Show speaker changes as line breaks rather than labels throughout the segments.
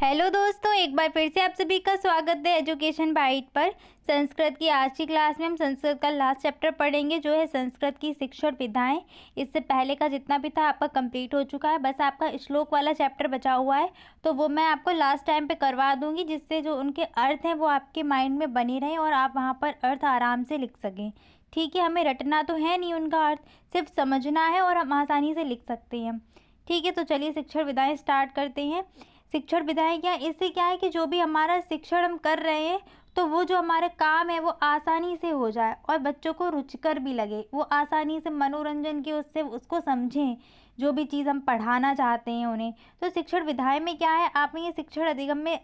Hello दोस्तों, एक बार फिर से आप सभी का स्वागत है एजुकेशन बाइट पर। संस्कृत की आज की क्लास में हम संस्कृत का लास्ट चैप्टर पढ़ेंगे, जो है संस्कृत की शिक्षण विधाएं। इससे पहले का जितना भी था आपका कंप्लीट हो चुका है, बस आपका श्लोक वाला चैप्टर बचा हुआ है। तो वो मैं आपको लास्ट टाइम पे करवा दूंगी, जिससे जो उनके अर्थ हैं वो आपके माइंड में बने रहें और आप वहाँ पर अर्थ आराम से लिख सकें। ठीक है, हमें रटना तो है नहीं उनका अर्थ, सिर्फ समझना है और हम आसानी से लिख सकते हैं। ठीक है, तो चलिए शिक्षण विधाएं स्टार्ट करते हैं। शिक्षण विधाएं क्या, इससे क्या है कि जो भी हमारा शिक्षण हम कर रहे हैं, तो वो जो हमारे काम है वो आसानी से हो जाए और बच्चों को रुचिकर भी लगे, वो आसानी से मनोरंजन के उससे उसको समझें, जो भी चीज़ हम पढ़ाना चाहते हैं उन्हें। तो शिक्षण विधाएं में क्या है, आपने ये शिक्षण अधिगम में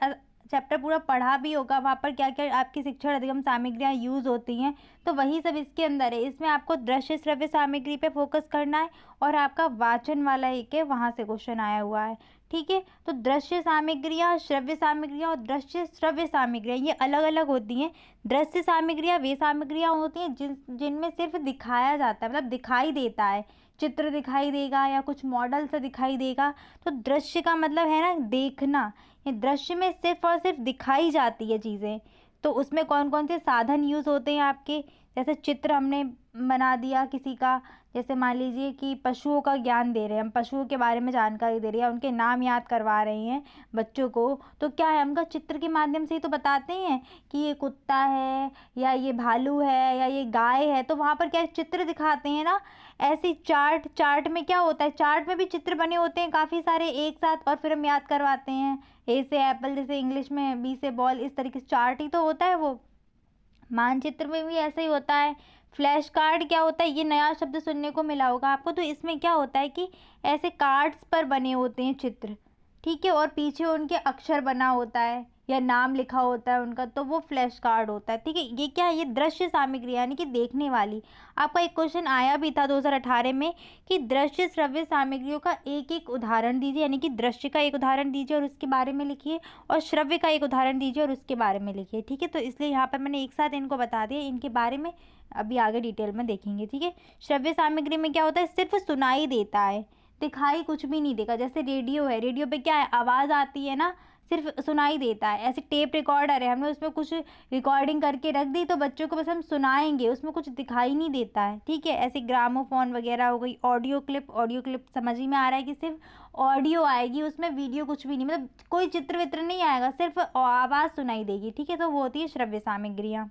चैप्टर पूरा पढ़ा भी होगा, वहाँ पर क्या क्या आपकी शिक्षण अधिगम सामग्रियाँ यूज़ होती हैं, तो वही सब इसके अंदर है। इसमें आपको दृश्य श्रव्य सामग्री पे फोकस करना है और आपका वाचन वाला एक है, वहाँ से क्वेश्चन आया हुआ है। ठीक है, तो दृश्य सामग्रियाँ, श्रव्य सामग्रियाँ और दृश्य श्रव्य सामग्रियाँ ये अलग अलग होती हैं। दृश्य सामग्रियाँ वे सामग्रियाँ होती हैं जिनमें सिर्फ दिखाया जाता है, मतलब दिखाई देता है, चित्र दिखाई देगा या कुछ मॉडल से दिखाई देगा। तो दृश्य का मतलब है ना देखना, ये दृश्य में सिर्फ और सिर्फ दिखाई जाती है चीज़ें। तो उसमें कौन कौन से साधन यूज़ होते हैं आपके, जैसे चित्र हमने बना दिया किसी का, जैसे मान लीजिए कि पशुओं का ज्ञान दे रहे हैं, हम पशुओं के बारे में जानकारी दे रहे हैं, उनके नाम याद करवा रहे हैं बच्चों को, तो क्या है, हमका चित्र के माध्यम से ही तो बताते हैं कि ये कुत्ता है या ये भालू है या ये गाय है, तो वहाँ पर क्या चित्र दिखाते हैं ना। ऐसे चार्ट में क्या होता है, चार्ट में भी चित्र बने होते हैं काफ़ी सारे एक साथ, और फिर हम याद करवाते हैं। ए से एप्पल, जैसे इंग्लिश में बी से बॉल, इस तरीके से चार्ट ही तो होता है वो। मानचित्र में भी ऐसा ही होता है। फ्लैश कार्ड क्या होता है, ये नया शब्द सुनने को मिला होगा आपको। तो इसमें क्या होता है कि ऐसे कार्ड्स पर बने होते हैं चित्र, ठीक है, और पीछे उनके अक्षर बना होता है या नाम लिखा होता है उनका, तो वो फ्लैश कार्ड होता है। ठीक है, ये क्या है, ये दृश्य सामग्री यानी कि देखने वाली। आपका एक क्वेश्चन आया भी था 2018 में कि दृश्य श्रव्य सामग्रियों का एक एक उदाहरण दीजिए, यानी कि दृश्य का एक उदाहरण दीजिए और उसके बारे में लिखिए, और श्रव्य का एक उदाहरण दीजिए और उसके बारे में लिखिए। ठीक है, तो इसलिए यहाँ पर मैंने एक साथ इनको बता दिया, इनके बारे में अभी आगे डिटेल में देखेंगे। ठीक है, श्रव्य सामग्री में क्या होता है, सिर्फ सुनाई देता है, दिखाई कुछ भी नहीं देगा। जैसे रेडियो है, रेडियो पे क्या है, आवाज़ आती है ना, सिर्फ सुनाई देता है। ऐसे टेप रिकॉर्डर है, हमने उसमें कुछ रिकॉर्डिंग करके रख दी, तो बच्चों को बस हम सुनाएंगे, उसमें कुछ दिखाई नहीं देता है। ठीक है, ऐसे ग्रामोफोन वगैरह हो गई, ऑडियो क्लिप समझ ही में आ रहा है कि सिर्फ ऑडियो आएगी, उसमें वीडियो कुछ भी नहीं, मतलब कोई चित्र वित्र नहीं आएगा, सिर्फ आवाज़ सुनाई देगी। ठीक है, तो वो होती है श्रव्य सामग्रियाँ।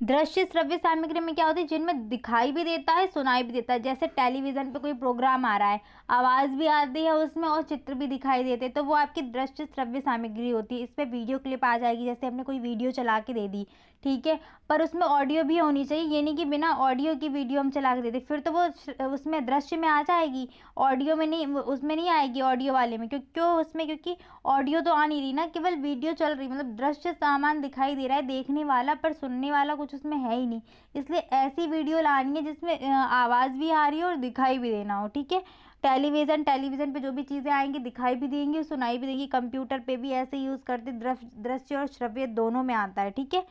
दृश्य श्रव्य सामग्री में क्या होती है, जिनमें दिखाई भी देता है सुनाई भी देता है। जैसे टेलीविज़न पे कोई प्रोग्राम आ रहा है, आवाज़ भी आती है उसमें और चित्र भी दिखाई देते हैं, तो वो आपकी दृश्य श्रव्य सामग्री होती है। इस पर वीडियो क्लिप आ जाएगी, जैसे हमने कोई वीडियो चला के दे दी, ठीक है, पर उसमें ऑडियो भी होनी चाहिए, ये नहीं कि बिना ऑडियो की वीडियो हम चला के दे दें, फिर तो वो उसमें दृश्य में आ जाएगी, ऑडियो में नहीं, उसमें नहीं आएगी, ऑडियो वाले में। क्यों उसमें, क्योंकि ऑडियो तो आ नहीं रही ना, केवल वीडियो चल रही, मतलब दृश्य सामान दिखाई दे रहा है देखने वाला, पर सुनने वाला कुछ उसमें है ही नहीं। इसलिए ऐसी वीडियो लानी है जिसमें आवाज़ भी आ रही हो और दिखाई भी देना हो। ठीक है, टेलीविज़न पे जो भी चीज़ें आएंगी दिखाई भी देंगी सुनाई भी देंगी। कंप्यूटर पे भी ऐसे यूज़ करते, दृश्य और श्रव्य दोनों में आता है। ठीक है,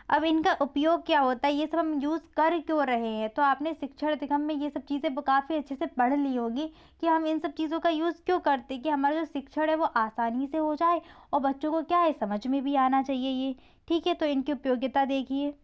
अब इनका उपयोग क्या होता है, ये सब हम यूज़ कर क्यों रहे हैं, तो आपने शिक्षण अधिगम में ये सब चीज़ें काफ़ी अच्छे से पढ़ ली होगी कि हम इन सब चीज़ों का यूज़ क्यों करते, कि हमारा जो शिक्षण है वो आसानी से हो जाए और बच्चों को क्या है समझ में भी आना चाहिए ये। ठीक है, तो इनकी उपयोगिता देखिए।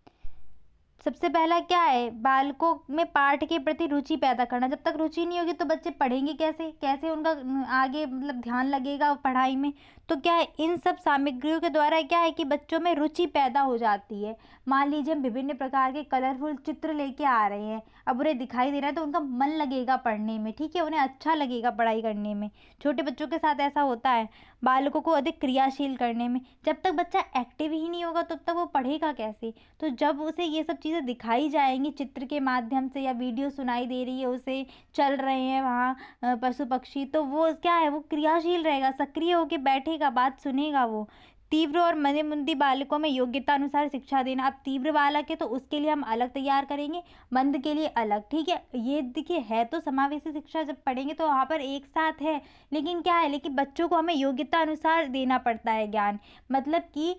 सबसे पहला क्या है, बालकों में पाठ के प्रति रुचि पैदा करना। जब तक रुचि नहीं होगी तो बच्चे पढ़ेंगे कैसे, कैसे उनका आगे मतलब ध्यान लगेगा पढ़ाई में। तो क्या है, इन सब सामग्रियों के द्वारा क्या है कि बच्चों में रुचि पैदा हो जाती है। मान लीजिए हम विभिन्न प्रकार के कलरफुल चित्र लेके आ रहे हैं, अब उन्हें दिखाई दे रहा है तो उनका मन लगेगा पढ़ने में। ठीक है, उन्हें अच्छा लगेगा पढ़ाई करने में। छोटे बच्चों के साथ ऐसा होता है, बालकों को अधिक क्रियाशील करने में। जब तक बच्चा एक्टिव ही नहीं होगा तब तक वो पढ़ेगा कैसे, तो जब उसे ये सब चीज़ें दिखाई जाएंगी चित्र के माध्यम से, या वीडियो सुनाई दे रही है उसे, चल रहे हैं वहाँ पशु पक्षी, तो वो क्या है, वो क्रियाशील रहेगा, सक्रिय होकर बैठेगा, बात सुनेगा वो। तीव्र और मंदबुद्धि बालकों में योग्यता अनुसार शिक्षा देना। अब तीव्र बालक है तो उसके लिए हम अलग तैयार करेंगे, मंद के लिए अलग, ठीक है। ये देखिए है तो समावेशी शिक्षा जब पढ़ेंगे तो वहाँ पर एक साथ है, लेकिन क्या है, लेकिन बच्चों को हमें योग्यता अनुसार देना पड़ता है ज्ञान। मतलब कि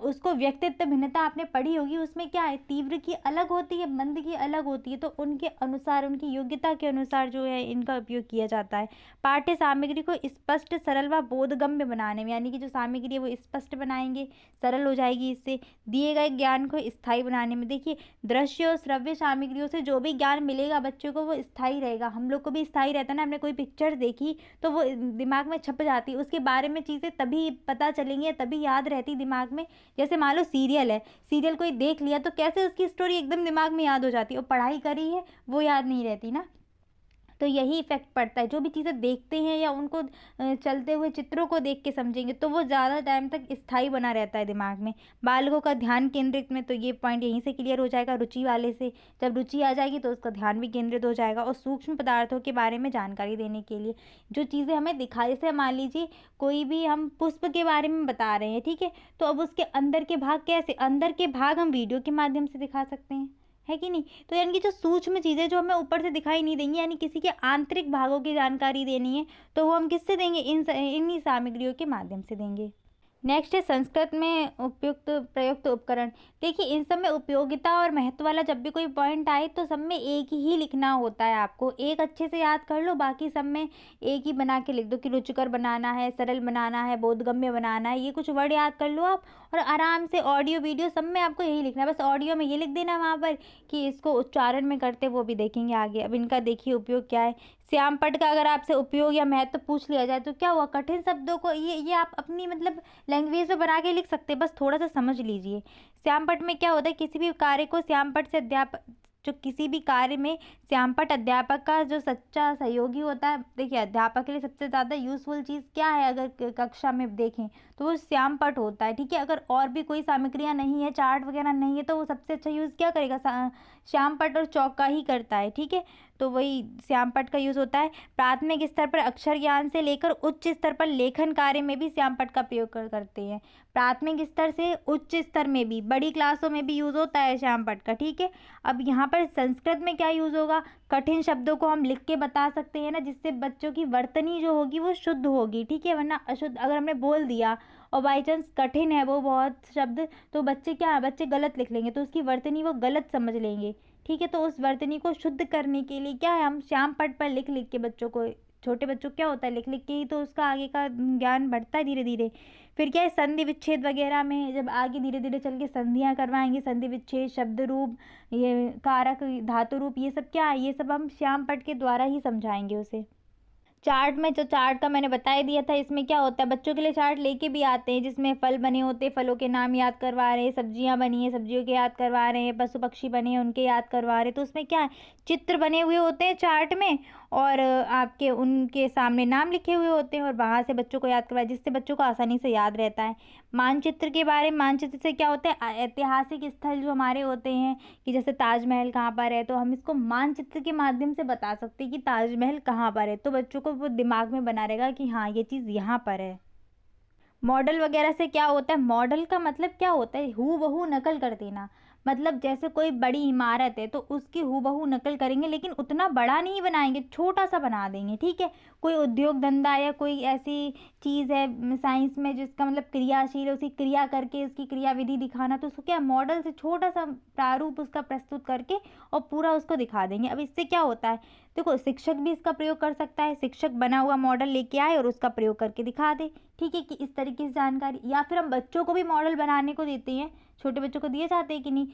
उसको व्यक्तित्व भिन्नता आपने पढ़ी होगी, उसमें क्या है, तीव्र की अलग होती है, मंद की अलग होती है, तो उनके अनुसार, उनकी योग्यता के अनुसार जो है इनका उपयोग किया जाता है। पाठ्य सामग्री को स्पष्ट, सरल व बोधगम्य बनाने में, यानी कि जो सामग्री है वो स्पष्ट बनाएंगे, सरल हो जाएगी इससे। दिए गए ज्ञान को स्थायी बनाने में, देखिए दृश्य और श्रव्य सामग्रियों से जो भी ज्ञान मिलेगा बच्चों को वो स्थायी रहेगा। हम लोग को भी स्थायी रहता है ना, हमने कोई पिक्चर देखी तो वो दिमाग में छप जाती है, उसके बारे में चीज़ें तभी पता चलेंगी, तभी याद रहती दिमाग में। जैसे मान लो सीरियल है, सीरियल कोई देख लिया तो कैसे उसकी स्टोरी एकदम दिमाग में याद हो जाती है, और पढ़ाई करी है वो याद नहीं रहती ना। तो यही इफेक्ट पड़ता है, जो भी चीज़ें देखते हैं या उनको चलते हुए चित्रों को देख के समझेंगे तो वो ज़्यादा टाइम तक स्थायी बना रहता है दिमाग में। बालकों का ध्यान केंद्रित में, तो ये पॉइंट यहीं से क्लियर हो जाएगा रुचि वाले से। जब रुचि आ जाएगी तो उसका ध्यान भी केंद्रित हो जाएगा। और सूक्ष्म पदार्थों के बारे में जानकारी देने के लिए जो चीज़ें हमें दिखाई, जैसे मान लीजिए कोई भी हम पुष्प के बारे में बता रहे हैं, ठीक है, तो अब उसके अंदर के भाग कैसे, अंदर के भाग हम वीडियो के माध्यम से दिखा सकते हैं, है कि नहीं। तो यानी कि जो सूक्ष्म चीज़ें जो हमें ऊपर से दिखाई नहीं देंगी, यानी किसी के आंतरिक भागों की जानकारी देनी है, तो वो हम किससे देंगे, इन्हीं सामग्रियों के माध्यम से देंगे। नेक्स्ट है संस्कृत में उपयुक्त प्रयुक्त उपकरण। देखिए इन सब में उपयोगिता और महत्व वाला जब भी कोई पॉइंट आए तो सब में एक ही लिखना होता है। आपको एक अच्छे से याद कर लो, बाकी सब में एक ही बना के लिख दो कि रुचिकर बनाना है, सरल बनाना है, बोधगम्य बनाना है, ये कुछ वर्ड याद कर लो आप, और आराम से ऑडियो वीडियो सब में आपको यही लिखना है। बस ऑडियो में ये लिख देना वहाँ पर कि इसको उच्चारण में करते, वो भी देखेंगे आगे। अब इनका देखिए उपयोग क्या है। श्यामपट्ट का अगर आपसे उपयोग या महत्व पूछ लिया जाए तो क्या हुआ, कठिन शब्दों को ये आप अपनी मतलब लैंग्वेज में बना के लिख सकते हैं, बस थोड़ा सा समझ लीजिए। श्यामपट्ट में क्या होता है, किसी भी कार्य को श्यामपट्ट से जो किसी भी कार्य में श्यामपट्ट अध्यापक का जो सच्चा सहयोगी होता है। देखिए अध्यापक के लिए सबसे ज़्यादा यूज़फुल चीज़ क्या है, अगर कक्षा में देखें तो वो श्यामपट्ट होता है, ठीक है। अगर और भी कोई सामग्रियाँ नहीं है, चार्ट वगैरह नहीं है, तो वो सबसे अच्छा यूज़ क्या करेगा, श्यामपट्ट और चौक का ही करता है, ठीक है। तो वही श्यामपट्ट का यूज़ होता है। प्राथमिक स्तर पर अक्षर ज्ञान से लेकर उच्च स्तर पर लेखन कार्य में भी श्यामपट्ट का प्रयोग करते हैं। प्राथमिक स्तर से उच्च स्तर में भी, बड़ी क्लासों में भी यूज़ होता है श्यामपट्ट का, ठीक है। अब यहाँ पर संस्कृत में क्या यूज़ होगा, कठिन शब्दों को हम लिख के बता सकते हैं ना, जिससे बच्चों की वर्तनी जो होगी वो शुद्ध होगी, ठीक है। वरना अशुद्ध अगर हमने बोल दिया और बाई चांस कठिन है वो बहुत शब्द, तो बच्चे गलत लिख लेंगे, तो उसकी वर्तनी वो गलत समझ लेंगे, ठीक है। तो उस वर्तनी को शुद्ध करने के लिए क्या है, हम श्यामपट्ट पर लिख लिख के बच्चों को, छोटे बच्चों को क्या होता है, लिख लिख के ही तो उसका आगे का ज्ञान बढ़ता है धीरे धीरे। फिर क्या है, संधि विच्छेद वगैरह में जब आगे धीरे धीरे चल के संधियाँ करवाएंगे, संधि विच्छेद, शब्द रूप, ये कारक, धातु रूप, ये सब क्या है, ये सब हम श्यामपट्ट के द्वारा ही समझाएंगे उसे। चार्ट में, जो चार्ट का मैंने बता ही दिया था, इसमें क्या होता है, बच्चों के लिए चार्ट लेके भी आते हैं जिसमें फल बने होते हैं, फलों के नाम याद करवा रहे हैं, सब्जियां बनी हैं, सब्जियों के याद करवा रहे हैं, पशु पक्षी बने हैं उनके याद करवा रहे हैं। तो उसमें क्या है, चित्र बने हुए होते हैं चार्ट में, और आपके उनके सामने नाम लिखे हुए होते हैं, और वहाँ से बच्चों को याद करवाए, जिससे बच्चों को आसानी से याद रहता है। मानचित्र के बारे में, मानचित्र से क्या होता है, ऐतिहासिक स्थल जो हमारे होते हैं, कि जैसे ताजमहल कहाँ पर है, तो हम इसको मानचित्र के माध्यम से बता सकते हैं कि ताजमहल कहाँ पर है, तो बच्चों को वो दिमाग में बना रहेगा कि हाँ ये चीज़ यहाँ पर है। मॉडल वगैरह से क्या होता है, मॉडल का मतलब क्या होता है, हूबहू नकल कर देना। मतलब जैसे कोई बड़ी इमारत है तो उसकी हूबहू नकल करेंगे, लेकिन उतना बड़ा नहीं बनाएंगे, छोटा सा बना देंगे, ठीक है। कोई उद्योग धंधा या कोई ऐसी चीज़ है साइंस में जिसका मतलब क्रियाशील है, उसकी क्रिया करके उसकी क्रियाविधि दिखाना, तो उसको क्या, मॉडल से छोटा सा प्रारूप उसका प्रस्तुत करके और पूरा उसको दिखा देंगे। अब इससे क्या होता है, देखो शिक्षक भी इसका प्रयोग कर सकता है, शिक्षक बना हुआ मॉडल लेके आए और उसका प्रयोग करके दिखा दे, ठीक है, कि इस तरीके से जानकारी। या फिर हम बच्चों को भी मॉडल बनाने को देते हैं, छोटे बच्चों को दिए जाते हैं कि नहीं,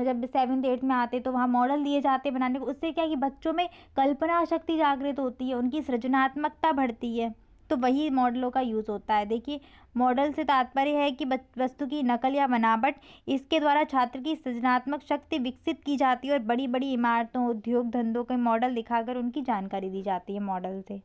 जब 7th 8th में आते तो वहाँ मॉडल दिए जाते हैं बनाने को। उससे क्या है कि बच्चों में कल्पना शक्ति जागृत होती है, उनकी सृजनात्मकता बढ़ती है, तो वही मॉडलों का यूज़ होता है। देखिए मॉडल से तात्पर्य है कि वस्तु की नकल या बनावट, इसके द्वारा छात्र की सृजनात्मक शक्ति विकसित की जाती है और बड़ी बड़ी इमारतों, उद्योग धंधों के मॉडल दिखाकर उनकी जानकारी दी जाती है मॉडल से।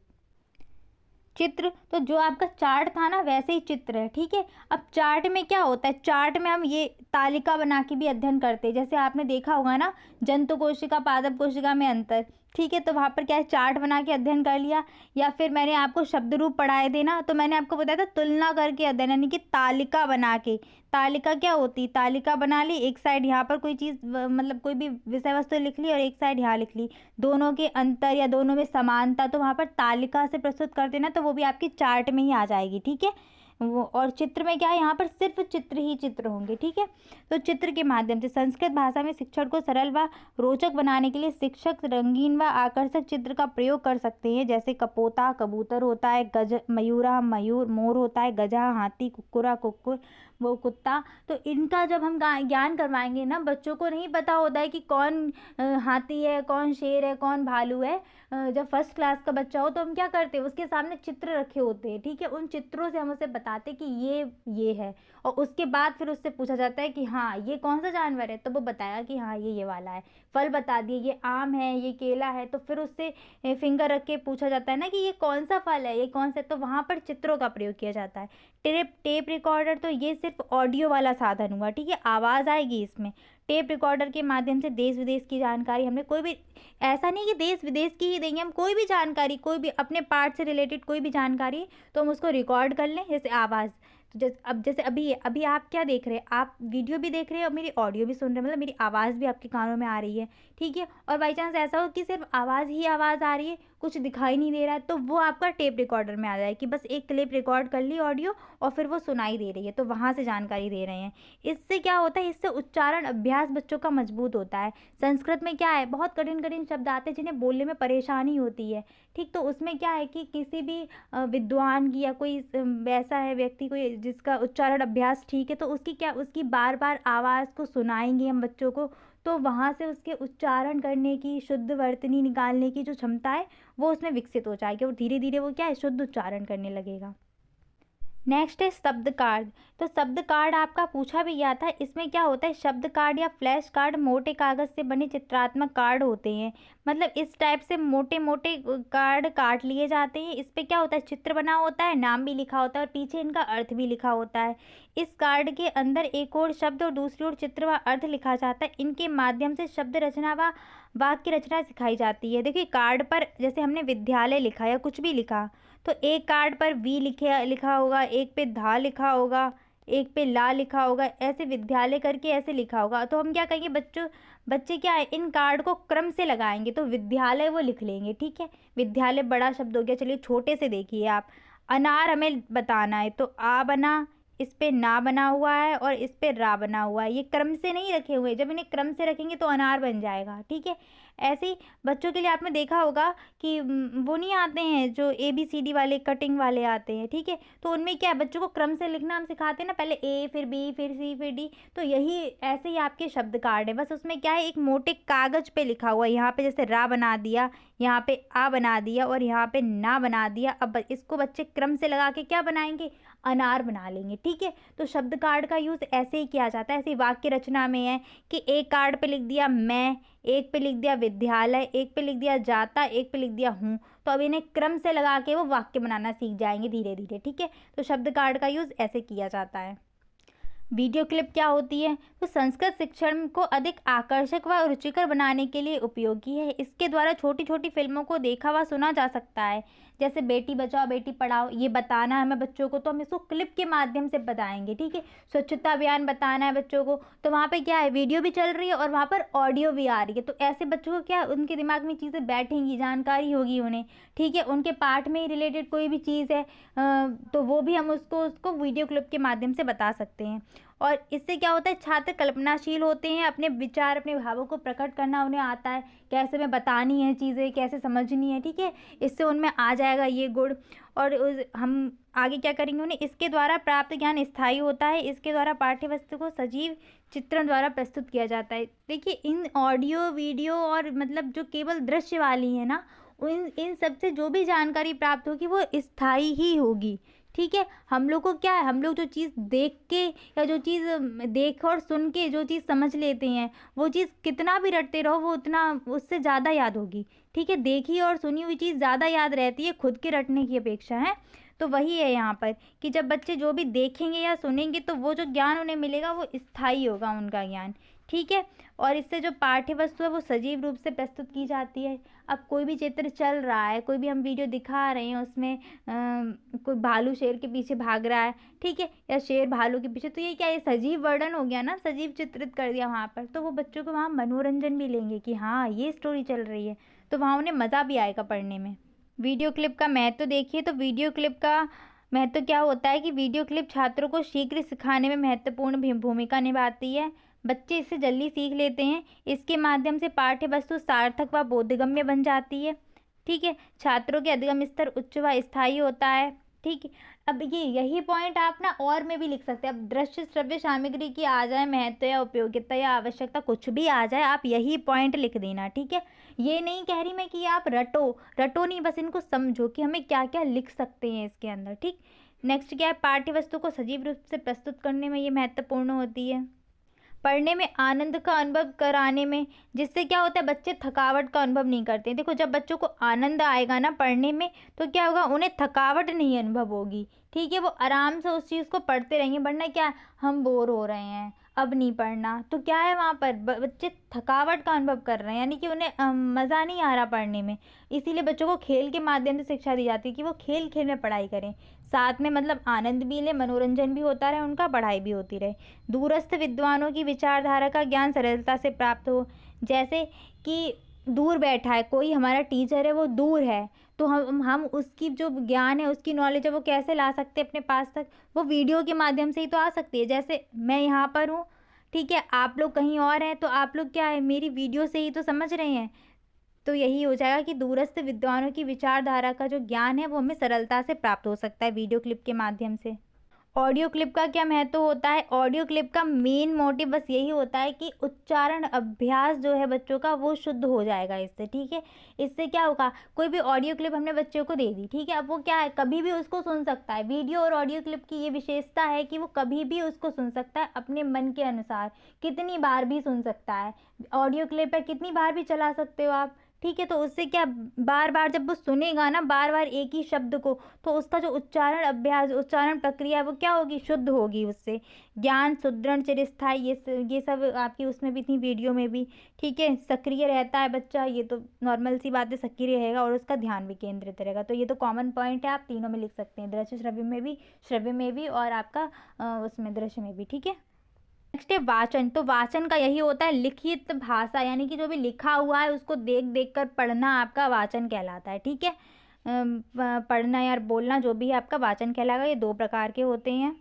चित्र, तो जो आपका चार्ट था ना वैसे ही चित्र है, ठीक है। अब चार्ट में क्या होता है, चार्ट में हम ये तालिका बना के भी अध्ययन करते हैं। जैसे आपने देखा होगा ना, जंतु कोशिका पादप कोशिका में अंतर, ठीक है, तो वहाँ पर क्या है, चार्ट बना के अध्ययन कर लिया, या फिर मैंने आपको शब्द रूप पढ़ाए थे ना, तो मैंने आपको बताया था तुलना करके अध्ययन, यानी कि तालिका बना के। तालिका क्या होती, तालिका बना ली, एक साइड यहाँ पर कोई चीज़ मतलब कोई भी विषय वस्तु लिख ली और एक साइड यहाँ लिख ली, दोनों के अंतर या दोनों में समानता, तो वहाँ पर तालिका से प्रस्तुत कर देना, तो वो भी आपकी चार्ट में ही आ जाएगी। ठीक है, वो और चित्र में क्या है, यहाँ पर सिर्फ चित्र ही चित्र होंगे। ठीक है, तो चित्र के माध्यम से संस्कृत भाषा में शिक्षण को सरल व रोचक बनाने के लिए शिक्षक रंगीन व आकर्षक चित्र का प्रयोग कर सकते हैं, जैसे कपोता कबूतर होता है, गज मयूरा मयूर मोर होता है, गधा हाथी, कुक्कुरा कुक्कुर वो कुत्ता। तो इनका जब हम ज्ञान करवाएंगे ना, बच्चों को नहीं पता होता है कि कौन हाथी है, कौन शेर है, कौन भालू है। जब फर्स्ट क्लास का बच्चा हो तो हम क्या करते हैं, उसके सामने चित्र रखे होते हैं। ठीक है, उन चित्रों से हम उसे बताते कि ये है, और उसके बाद फिर उससे पूछा जाता है कि हाँ ये कौन सा जानवर है, तो वो बताया कि हाँ ये वाला है। फल बता दिए, ये आम है, ये केला है, तो फिर उससे फिंगर रख के पूछा जाता है ना कि ये कौन सा फल है, ये कौन सा, तो वहाँ पर चित्रों का प्रयोग किया जाता है। टेप रिकॉर्डर, तो ये सिर्फ ऑडियो वाला साधन हुआ। ठीक है, आवाज़ आएगी इसमें। टेप रिकॉर्डर के माध्यम से देश विदेश की जानकारी हमने कोई भी, ऐसा नहीं कि देश विदेश की ही देंगे हम, कोई भी जानकारी, कोई भी अपने पार्ट से रिलेटेड कोई भी जानकारी, तो हम उसको रिकॉर्ड कर लें, जैसे आवाज़। तो जैसे अभी आप क्या देख रहे हैं, आप वीडियो भी देख रहे हैं और मेरी ऑडियो भी सुन रहे हैं, मतलब मेरी आवाज़ भी आपके कानों में आ रही है। ठीक है, और बाई चांस ऐसा हो कि सिर्फ आवाज़ ही आवाज़ आ रही है, कुछ दिखाई नहीं दे रहा है, तो वो आपका टेप रिकॉर्डर में आ जाए कि बस एक क्लिप रिकॉर्ड कर ली ऑडियो और फिर वो सुनाई दे रही है, तो वहाँ से जानकारी दे रहे हैं। इससे क्या होता है, इससे उच्चारण अभ्यास बच्चों का मजबूत होता है। संस्कृत में क्या है, बहुत कठिन कठिन शब्द आते हैं जिन्हें बोलने में परेशानी होती है। ठीक, तो उसमें क्या है कि किसी भी विद्वान की या कोई वैसा है व्यक्ति कोई जिसका उच्चारण अभ्यास ठीक है, तो उसकी बार बार आवाज़ को सुनाएंगे हम बच्चों को, तो वहाँ से उसके उच्चारण करने की, शुद्ध वर्तनी निकालने की जो क्षमता है वो उसमें विकसित हो जाएगी, और धीरे धीरे वो क्या है, शुद्ध उच्चारण करने लगेगा। नेक्स्ट है शब्द कार्ड। तो शब्द कार्ड आपका पूछा भी गया था। इसमें क्या होता है, शब्द कार्ड या फ्लैश कार्ड मोटे कागज़ से बने चित्रात्मक कार्ड होते हैं। मतलब इस टाइप से मोटे मोटे कार्ड काट लिए जाते हैं। इस पे क्या होता है, चित्र बना होता है, नाम भी लिखा होता है और पीछे इनका अर्थ भी लिखा होता है। इस कार्ड के अंदर एक ओर शब्द और दूसरी ओर चित्र व अर्थ लिखा जाता है। इनके माध्यम से शब्द रचना व वाक्य रचना सिखाई जाती है। देखिए, कार्ड पर जैसे हमने विद्यालय लिखा या कुछ भी लिखा, तो एक कार्ड पर वी लिखा होगा, एक पे धा लिखा होगा, एक पे ला लिखा होगा, ऐसे विद्यालय करके ऐसे लिखा होगा। तो हम क्या कहेंगे, बच्चे क्या है, इन कार्ड को क्रम से लगाएंगे, तो विद्यालय वो लिख लेंगे। ठीक है, विद्यालय बड़ा शब्द हो गया। चलिए छोटे से देखिए आप, अनार हमें बताना है, तो आ बना, इस पे ना बना हुआ है और इस पे रा बना हुआ है। ये क्रम से नहीं रखे हुए, जब इन्हें क्रम से रखेंगे तो अनार बन जाएगा। ठीक है, ऐसे ही बच्चों के लिए आपने देखा होगा कि वो नहीं आते हैं जो ABCD वाले कटिंग वाले आते हैं। ठीक है, तो उनमें क्या है, बच्चों को क्रम से लिखना हम सिखाते हैं ना, पहले A फिर B फिर C फिर D। तो यही ऐसे ही आपके शब्द कार्ड है, बस उसमें क्या है, एक मोटे कागज पे लिखा हुआ है। यहाँ पे जैसे रा बना दिया, यहाँ पे आ बना दिया और यहाँ पे ना बना दिया। अब इसको बच्चे क्रम से लगा के क्या बनाएंगे, अनार बना लेंगे। ठीक है, तो शब्द कार्ड का यूज़ ऐसे ही किया जाता है। ऐसे वाक्य रचना में है कि एक कार्ड पे लिख दिया मैं, एक पे लिख दिया विद्यालय, एक पे लिख दिया जाता, एक पे लिख दिया हूँ। तो अब इन्हें क्रम से लगा के वो वाक्य बनाना सीख जाएंगे धीरे धीरे। ठीक है, तो शब्द कार्ड का यूज़ ऐसे किया जाता है। वीडियो क्लिप क्या होती है, तो संस्कृत शिक्षण को अधिक आकर्षक व रुचिकर बनाने के लिए उपयोगी है। इसके द्वारा छोटी छोटी फिल्मों को देखा व सुना जा सकता है, जैसे बेटी बचाओ बेटी पढ़ाओ, ये बताना है हमें बच्चों को, तो हम इसको क्लिप के माध्यम से बताएंगे। ठीक है, स्वच्छता अभियान बताना है बच्चों को, तो वहाँ पे क्या है, वीडियो भी चल रही है और वहाँ पर ऑडियो भी आ रही है। तो ऐसे बच्चों को क्या, उनके दिमाग में चीज़ें बैठेंगी, जानकारी होगी उन्हें। ठीक है, उनके पाठ में रिलेटेड कोई भी चीज़ है तो वो भी हम उसको वीडियो क्लिप के माध्यम से बता सकते हैं। और इससे क्या होता है, छात्र कल्पनाशील होते हैं, अपने विचार अपने भावों को प्रकट करना उन्हें आता है, कैसे में बतानी है चीज़ें, कैसे समझनी है। ठीक है, इससे उनमें आ जाएगा ये गुण। और हम आगे क्या करेंगे, उन्हें इसके द्वारा प्राप्त ज्ञान स्थायी होता है। इसके द्वारा पाठ्य वस्तु को सजीव चित्रण द्वारा प्रस्तुत किया जाता है। देखिए, इन ऑडियो वीडियो और मतलब जो केवल दृश्य वाली है ना, इन सब से जो भी जानकारी प्राप्त होगी वो स्थायी ही होगी। ठीक है, हम लोग को क्या है, हम लोग जो चीज़ देख के या जो चीज़ देख और सुन के जो चीज़ समझ लेते हैं, वो चीज़ कितना भी रटते रहो वो उतना उससे ज़्यादा याद होगी। ठीक है, देखी और सुनी हुई चीज़ ज़्यादा याद रहती है खुद के रटने की अपेक्षा है। तो वही है यहाँ पर कि जब बच्चे जो भी देखेंगे या सुनेंगे तो वो जो ज्ञान उन्हें मिलेगा वो स्थायी होगा उनका ज्ञान। ठीक है। और इससे जो पाठ्य वस्तु है वो सजीव रूप से प्रस्तुत की जाती है। अब कोई भी चित्र चल रहा है, कोई भी हम वीडियो दिखा रहे हैं, उसमें कोई भालू शेर के पीछे भाग रहा है, ठीक है, या शेर भालू के पीछे, तो ये क्या, ये सजीव वर्णन हो गया ना, सजीव चित्रित कर दिया वहाँ पर, तो वो बच्चों को वहाँ मनोरंजन भी लेंगे कि हाँ ये स्टोरी चल रही है, तो वहाँ उन्हें मज़ा भी आएगा पढ़ने में। वीडियो क्लिप का महत्व देखिए, तो वीडियो क्लिप का महत्व क्या होता है कि वीडियो क्लिप छात्रों को शीघ्र सिखाने में महत्वपूर्ण भूमिका निभाती है। बच्चे इससे जल्दी सीख लेते हैं। इसके माध्यम से पाठ्य वस्तु सार्थक व बोधगम्य बन जाती है। ठीक है, छात्रों के अधिगम स्तर उच्च व स्थायी होता है। ठीक है, अब ये यही पॉइंट आप ना और में भी लिख सकते हैं। अब दृश्य श्रव्य सामग्री की आ जाए महत्व या उपयोगिता या आवश्यकता, कुछ भी आ जाए, आप यही पॉइंट लिख देना। ठीक है, ये नहीं कह रही मैं कि आप रटो नहीं, बस इनको समझो कि हमें क्या क्या लिख सकते हैं इसके अंदर। ठीक, नेक्स्ट क्या है, पाठ्य वस्तु को सजीव रूप से प्रस्तुत करने में ये महत्वपूर्ण होती है। पढ़ने में आनंद का अनुभव कराने में, जिससे क्या होता है, बच्चे थकावट का अनुभव नहीं करते हैं। देखो, जब बच्चों को आनंद आएगा ना पढ़ने में, तो क्या होगा, उन्हें थकावट नहीं अनुभव होगी। ठीक है, वो आराम से उस चीज़ को पढ़ते रहेंगे। वरना क्या, हम बोर हो रहे हैं, अब नहीं पढ़ना, तो क्या है, वहाँ पर बच्चे थकावट का अनुभव कर रहे हैं, यानी कि उन्हें मज़ा नहीं आ रहा पढ़ने में। इसीलिए बच्चों को खेल के माध्यम से शिक्षा दी जाती है कि वो खेल खेल में पढ़ाई करें, साथ में मतलब आनंद भी ले, मनोरंजन भी होता रहे उनका, पढ़ाई भी होती रहे। दूरस्थ विद्वानों की विचारधारा का ज्ञान सरलता से प्राप्त हो। जैसे कि दूर बैठा है कोई, हमारा टीचर है वो दूर है, तो हम उसकी जो ज्ञान है, उसकी नॉलेज है, वो कैसे ला सकते हैं अपने पास तक, वो वीडियो के माध्यम से ही तो आ सकती है। जैसे मैं यहाँ पर हूँ, ठीक है, आप लोग कहीं और हैं, तो आप लोग क्या है, मेरी वीडियो से ही तो समझ रहे हैं। तो यही हो जाएगा कि दूरस्थ विद्वानों की विचारधारा का जो ज्ञान है वो हमें सरलता से प्राप्त हो सकता है वीडियो क्लिप के माध्यम से। ऑडियो क्लिप का क्या महत्व होता है, ऑडियो क्लिप का मेन मोटिव बस यही होता है कि उच्चारण अभ्यास जो है बच्चों का वो शुद्ध हो जाएगा इससे। ठीक है, इससे क्या होगा, कोई भी ऑडियो क्लिप हमने बच्चों को दे दी, ठीक है, अब वो क्या है, कभी भी उसको सुन सकता है। वीडियो और ऑडियो क्लिप की ये विशेषता है कि वो कभी भी उसको सुन सकता है अपने मन के अनुसार, कितनी बार भी सुन सकता है। ऑडियो क्लिप है, कितनी बार भी चला सकते हो आप। ठीक है, तो उससे क्या, बार बार जब वो सुनेगा ना बार बार एक ही शब्द को, तो उसका जो उच्चारण अभ्यास, उच्चारण प्रक्रिया है वो क्या होगी, शुद्ध होगी। उससे ज्ञान सुदृढ़ चिरस्थायी, ये सब आपकी उसमें भी थी वीडियो में भी। ठीक है, सक्रिय रहता है बच्चा, ये तो नॉर्मल सी बात है, सक्रिय रहेगा और उसका ध्यान भी केंद्रित रहेगा। तो ये तो कॉमन पॉइंट है, आप तीनों में लिख सकते हैं, दृश्य श्रव्य में भी और आपका उसमें दृश्य में भी। ठीक है, नेक्स्ट है वाचन। तो वाचन का यही होता है लिखित भाषा, यानी कि जो भी लिखा हुआ है उसको देख देख कर पढ़ना आपका वाचन कहलाता है। ठीक है, पढ़ना या बोलना जो भी है आपका वाचन कहलाएगा। ये दो प्रकार के होते हैं।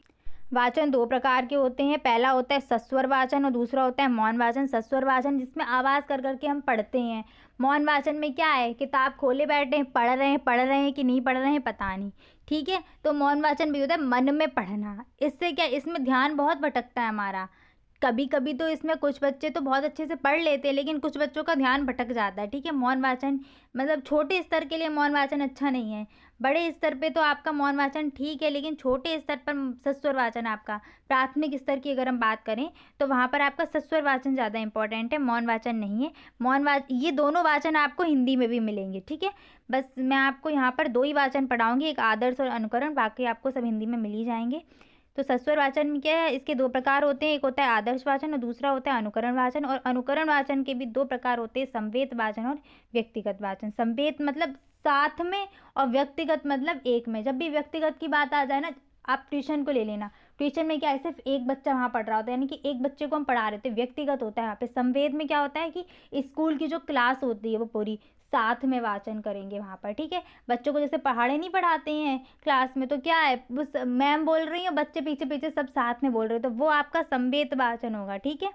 वाचन दो प्रकार के होते हैं, पहला होता है सस्वर वाचन और दूसरा होता है मौन वाचन। सस्वर वाचन जिसमें आवाज़ कर करके हम पढ़ते हैं। मौन वाचन में क्या है, किताब खोले बैठे हैं, पढ़ रहे हैं कि नहीं पढ़ रहे हैं पता नहीं। ठीक है, तो मौन वाचन भी होता है मन में पढ़ना। इससे क्या, इसमें ध्यान बहुत भटकता है हमारा। कभी कभी तो इसमें कुछ बच्चे तो बहुत अच्छे से पढ़ लेते हैं, लेकिन कुछ बच्चों का ध्यान भटक जाता है। ठीक है, मौन वाचन मतलब छोटे स्तर के लिए मौन वाचन अच्छा नहीं है। बड़े स्तर पे तो आपका मौन वाचन ठीक है, लेकिन छोटे स्तर पर सस्वर वाचन, आपका प्राथमिक स्तर की अगर हम बात करें तो वहाँ पर आपका सस्वर वाचन ज़्यादा इंपॉर्टेंट है, मौन वाचन नहीं है। ये दोनों वाचन आपको हिंदी में भी मिलेंगे। ठीक है, बस मैं आपको यहाँ पर दो ही वाचन पढ़ाऊँगी, एक आदर्श और अनुकरण, बाकी आपको सब हिंदी में मिल ही जाएंगे। तो सस्वर वाचन में क्या है, इसके दो प्रकार होते हैं, एक होता है आदर्श वाचन और दूसरा होता है अनुकरण वाचन। और अनुकरण वाचन के भी दो प्रकार होते हैं, संवेद वाचन और व्यक्तिगत वाचन। संवेद मतलब साथ में और व्यक्तिगत मतलब एक में। जब भी व्यक्तिगत की बात आ जाए ना, आप ट्यूशन को ले लेना, ट्यूशन में क्या है, सिर्फ एक बच्चा वहाँ पढ़ रहा होता है, यानी कि एक बच्चे को हम पढ़ा रहे थे, व्यक्तिगत होता है। यहाँ पे संवेद में क्या होता है कि स्कूल की जो क्लास होती है वो पूरी साथ में वाचन करेंगे वहाँ पर। ठीक है, बच्चों को जैसे पहाड़े नहीं पढ़ाते हैं क्लास में, तो क्या है, उस मैम बोल रही है, बच्चे पीछे पीछे सब साथ में बोल रहे हो, तो वो आपका संवेद वाचन होगा। ठीक है,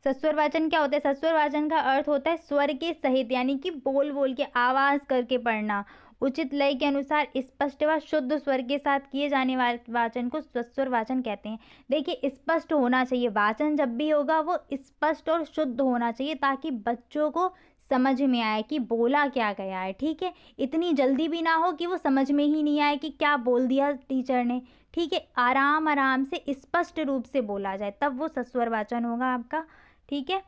सस्वर वाचन क्या होता है, सस्वर वाचन का अर्थ होता है स्वर के सहित, यानी कि बोल बोल के आवाज करके पढ़ना, उचित लय के अनुसार स्पष्ट व शुद्ध स्वर के साथ किए जाने वाले वाचन को सस्वर वाचन कहते हैं। देखिए, स्पष्ट होना चाहिए वाचन, जब भी होगा वो स्पष्ट और शुद्ध होना चाहिए, ताकि बच्चों को समझ में आए कि बोला क्या गया है। ठीक है, इतनी जल्दी भी ना हो कि वो समझ में ही नहीं आए कि क्या बोल दिया टीचर ने। ठीक है, आराम आराम से स्पष्ट रूप से बोला जाए, तब वो सस्वर वाचन होगा आपका। ठीक है,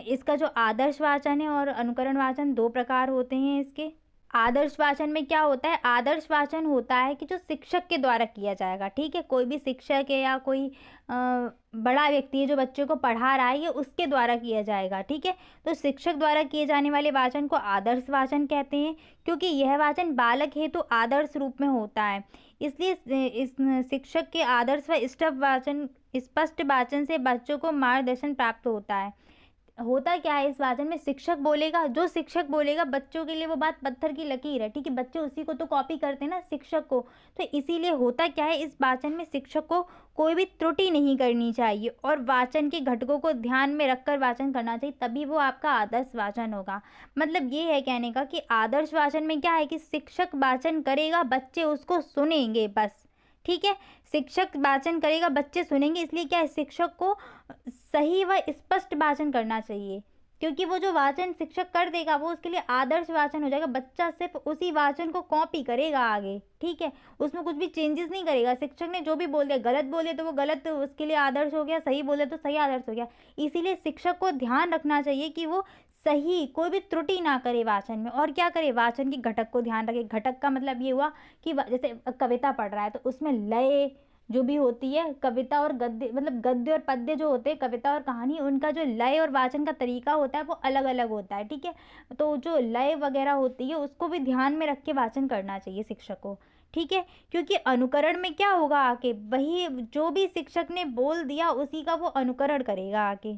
इसका जो आदर्श वाचन है और अनुकरण वाचन दो प्रकार होते हैं इसके। आदर्श वाचन में क्या होता है, आदर्श वाचन होता है कि जो शिक्षक के द्वारा किया जाएगा, ठीक है। कोई भी शिक्षक है या कोई बड़ा व्यक्ति है जो बच्चे को पढ़ा रहा है, ये उसके द्वारा किया जाएगा, ठीक है। तो शिक्षक द्वारा किए जाने वाले वाचन को आदर्श वाचन कहते हैं, क्योंकि यह वाचन बालक हेतु आदर्श रूप में होता है। इसलिए इस शिक्षक के आदर्श व स्पष्ट वाचन से बच्चों को मार्गदर्शन प्राप्त होता है। होता क्या है, इस वाचन में शिक्षक बोलेगा, जो शिक्षक बोलेगा बच्चों के लिए वो बात पत्थर की लकीर है, ठीक है। बच्चे उसी को तो कॉपी करते हैं ना, शिक्षक को। तो इसीलिए होता क्या है, इस वाचन में शिक्षक को कोई भी त्रुटि नहीं करनी चाहिए और वाचन के घटकों को ध्यान में रखकर वाचन करना चाहिए, तभी वो आपका आदर्श वाचन होगा। मतलब ये है कहने का कि आदर्श वाचन में क्या है कि शिक्षक वाचन करेगा, बच्चे उसको सुनेंगे बस, ठीक है। शिक्षक वाचन करेगा, बच्चे सुनेंगे, इसलिए क्या है, शिक्षक को सही व स्पष्ट वाचन करना चाहिए, क्योंकि वो जो वाचन शिक्षक कर देगा वो उसके लिए आदर्श वाचन हो जाएगा। बच्चा सिर्फ उसी वाचन को कॉपी करेगा आगे, ठीक है, उसमें कुछ भी चेंजेस नहीं करेगा। शिक्षक ने जो भी बोल दिया, गलत बोले तो वो गलत उसके लिए आदर्श हो गया, सही बोले तो सही आदर्श हो गया। इसीलिए शिक्षक को ध्यान रखना चाहिए कि वो सही कोई भी त्रुटि ना करे वाचन में। और क्या करे, वाचन की घटक को ध्यान रखे। घटक का मतलब ये हुआ कि जैसे कविता पढ़ रहा है तो उसमें लय जो भी होती है, कविता और गद्य, मतलब गद्य और पद्य जो होते हैं, कविता और कहानी, उनका जो लय और वाचन का तरीका होता है वो अलग अलग होता है, ठीक है। तो जो लय वगैरह होती है उसको भी ध्यान में रख के वाचन करना चाहिए शिक्षक को, ठीक है। क्योंकि अनुकरण में क्या होगा, आके वही जो भी शिक्षक ने बोल दिया उसी का वो अनुकरण करेगा आके।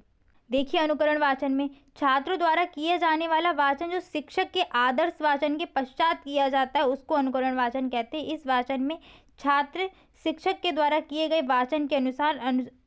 देखिए अनुकरण वाचन में छात्रों द्वारा किए जाने वाला वाचन जो शिक्षक के आदर्श वाचन के पश्चात किया जाता है उसको अनुकरण वाचन कहते हैं। इस वाचन में छात्र शिक्षक के द्वारा किए गए वाचन के अनुसार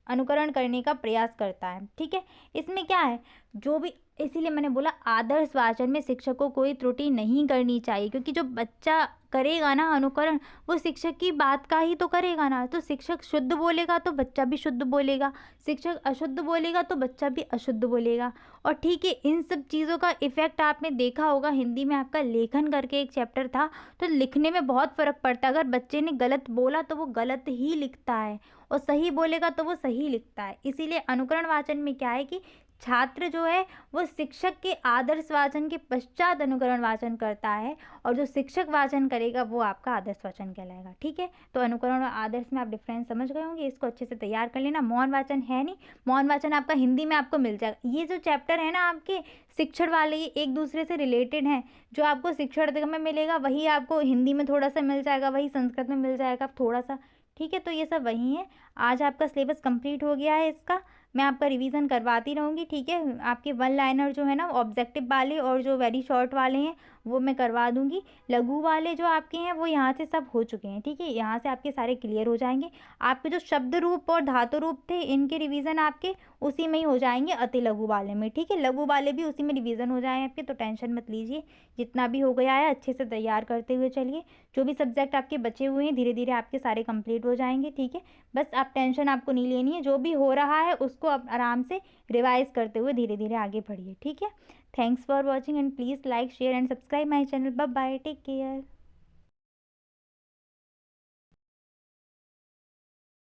अनुकरण करने का प्रयास करता है, ठीक है। इसमें क्या है, जो भी, इसीलिए मैंने बोला आदर्श वाचन में शिक्षक को कोई त्रुटि नहीं करनी चाहिए, क्योंकि जो बच्चा करेगा ना अनुकरण, वो शिक्षक की बात का ही तो करेगा ना। तो शिक्षक शुद्ध बोलेगा तो बच्चा भी शुद्ध बोलेगा, शिक्षक अशुद्ध बोलेगा तो बच्चा भी अशुद्ध बोलेगा। और ठीक है, इन सब चीज़ों का इफेक्ट आपने देखा होगा, हिंदी में आपका लेखन करके एक चैप्टर था, तो लिखने में बहुत फ़र्क पड़ता है। अगर बच्चे ने गलत बोला तो वो गलत ही लिखता है, और सही बोलेगा तो वो सही लिखता है। इसीलिए अनुकरण वाचन में क्या है कि छात्र जो है वो शिक्षक के आदर्श वाचन के पश्चात अनुकरण वाचन करता है, और जो शिक्षक वाचन करेगा वो आपका आदर्श वाचन कहलाएगा, ठीक है। तो अनुकरण और आदर्श में आप डिफरेंस समझ गए होंगे, इसको अच्छे से तैयार कर लेना। मौन वाचन है नहीं, मौन वाचन आपका हिंदी में आपको मिल जाएगा। ये जो चैप्टर है ना आपके शिक्षण वाले, ये एक दूसरे से रिलेटेड हैं। जो आपको शिक्षण में मिलेगा वही आपको हिंदी में थोड़ा सा मिल जाएगा, वही संस्कृत में मिल जाएगा थोड़ा सा, ठीक है। तो ये सब वही है। आज आपका सिलेबस कंप्लीट हो गया है इसका, मैं आपका रिवीजन करवाती रहूँगी, ठीक है। आपके वन लाइनर जो है ना ऑब्जेक्टिव वाले और जो वेरी शॉर्ट वाले हैं वो मैं करवा दूँगी। लघु वाले जो आपके हैं वो यहाँ से सब हो चुके हैं, ठीक है। यहाँ से आपके सारे क्लियर हो जाएंगे। आपके जो शब्द रूप और धातु रूप थे इनके रिवीजन आपके उसी में ही हो जाएंगे, अति लघु वाले में, ठीक है। लघु वाले भी उसी में रिवीजन हो जाएंगे आपके, तो टेंशन मत लीजिए। जितना भी हो गया है अच्छे से तैयार करते हुए चलिए। जो भी सब्जेक्ट आपके बचे हुए हैं धीरे धीरे आपके सारे कंप्लीट हो जाएंगे, ठीक है। बस आप टेंशन आपको नहीं लेनी है, जो भी हो रहा है उसको आप आराम से रिवाइज करते हुए धीरे धीरे आगे बढ़िए, ठीक है। Thanks for watching and please like share and subscribe my channel. Bye bye, take care.